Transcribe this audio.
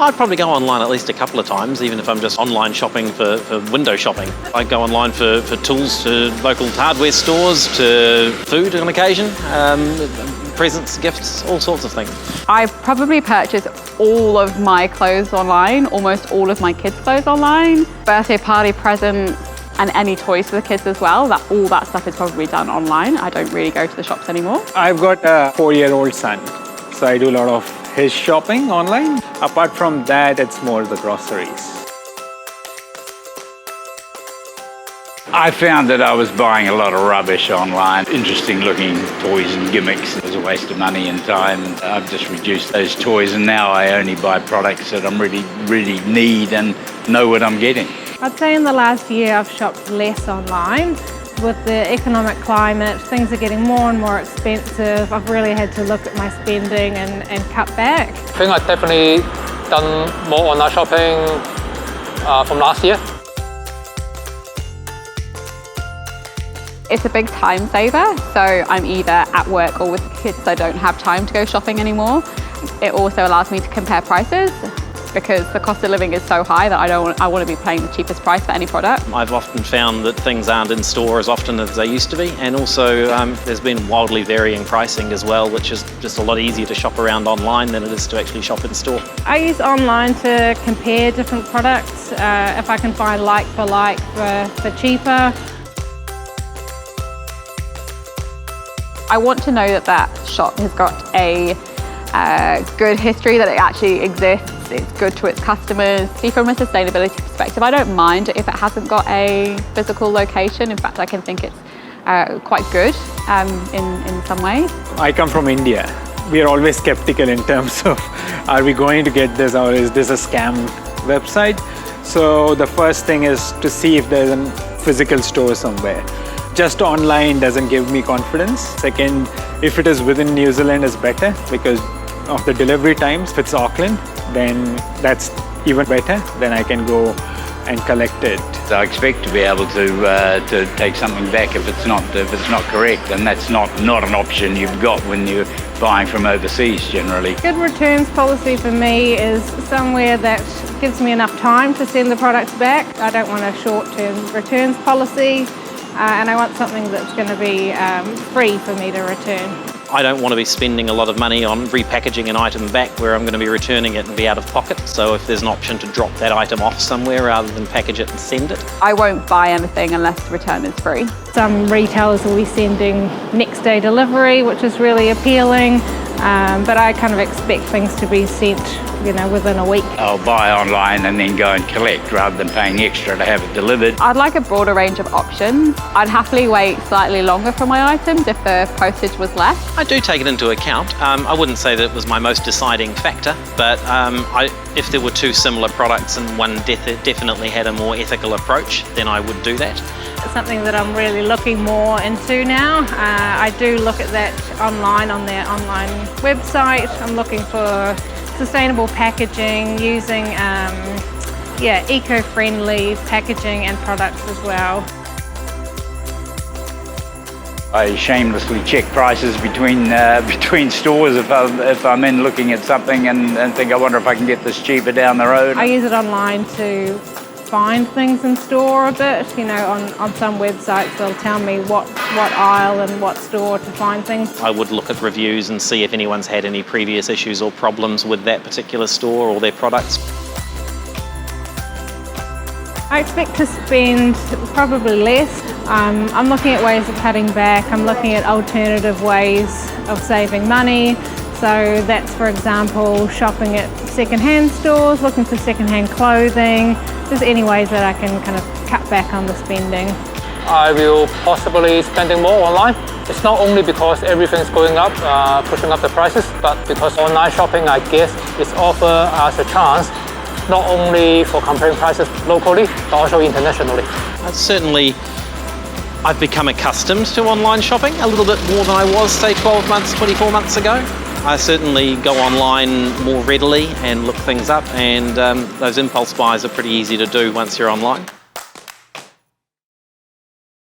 I'd probably go online at least a couple of times, even if I'm just online shopping for window shopping. I go online for tools, to local hardware stores, to food on occasion, presents, gifts, all sorts of things. I probably purchase all of my clothes online, almost all of my kids' clothes online, birthday party presents, and any toys for the kids as well. All that stuff is probably done online. I don't really go to the shops anymore. I've got a 4-year-old son, so I do a lot of his shopping online. Apart from that, it's more the groceries. I found that I was buying a lot of rubbish online. Interesting looking toys and gimmicks. It was a waste of money and time. I've just reduced those toys, and now I only buy products that I really need and know what I'm getting. I'd say in the last year I've shopped less online. With the economic climate, things are getting more and more expensive. I've really had to look at my spending and cut back. I think I've definitely done more online shopping from last year. It's a big time saver, so I'm either at work or with kids, so I don't have time to go shopping anymore. It also allows me to compare prices, because the cost of living is so high that I want to be paying the cheapest price for any product. I've often found that things aren't in store as often as they used to be, and also there's been wildly varying pricing as well, which is just a lot easier to shop around online than it is to actually shop in store. I use online to compare different products, if I can find like for like for cheaper. I want to know that that shop has got a good history, that it actually exists, it's good to its customers. See, from a sustainability perspective, I don't mind if it hasn't got a physical location. In fact, I can think it's quite good in some ways. I come from India. We are always skeptical in terms of, are we going to get this, or is this a scam website? So the first thing is to see if there's a physical store somewhere. Just online doesn't give me confidence. Second, if it is within New Zealand is better because of the delivery times. If it's Auckland, then that's even better. Then I can go and collect it. I expect to be able to take something back if it's not correct, and that's not an option you've got when you're buying from overseas generally. Good returns policy for me is somewhere that gives me enough time to send the products back. I don't want a short-term returns policy. And I want something that's going to be free for me to return. I don't want to be spending a lot of money on repackaging an item back where I'm going to be returning it and be out of pocket. So if there's an option to drop that item off somewhere rather than package it and send it. I won't buy anything unless the return is free. Some retailers will be sending next day delivery, which is really appealing. But I kind of expect things to be sent, within a week. I'll buy online and then go and collect rather than paying extra to have it delivered. I'd like a broader range of options. I'd happily wait slightly longer for my items if the postage was less. I do take it into account. I wouldn't say that it was my most deciding factor, but if there were two similar products and one definitely had a more ethical approach, then I would do that. It's something that I'm really looking more into now. I do look at that online on their online website. I'm looking for sustainable packaging, using eco-friendly packaging and products as well. I shamelessly check prices between stores if I'm in looking at something and think, I wonder if I can get this cheaper down the road. I use it online to find things in store a bit. On some websites they'll tell me what aisle and what store to find things. I would look at reviews and see if anyone's had any previous issues or problems with that particular store or their products. I expect to spend probably less. I'm looking at ways of cutting back. I'm looking at alternative ways of saving money. So that's, for example, shopping at second-hand stores, looking for second-hand clothing. Just any ways that I can kind of cut back on the spending. I will possibly spending more online. It's not only because everything's going up, pushing up the prices, but because online shopping, I guess, is offer us a chance not only for comparing prices locally, but also internationally. Certainly, I've become accustomed to online shopping a little bit more than I was, say, 12 months, 24 months ago. I certainly go online more readily and look things up, and those impulse buys are pretty easy to do once you're online.